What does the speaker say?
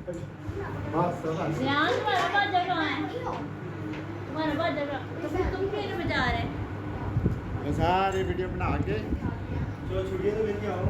बस बस ध्यान तुम्हारा बाजा कहाँ है? तुम्हारा बाजा कहाँ? तो फिर तुम क्यों नहीं बजा रहे? मैं सारी वीडियो बना के चलो छुट्टियां तो लेके आओ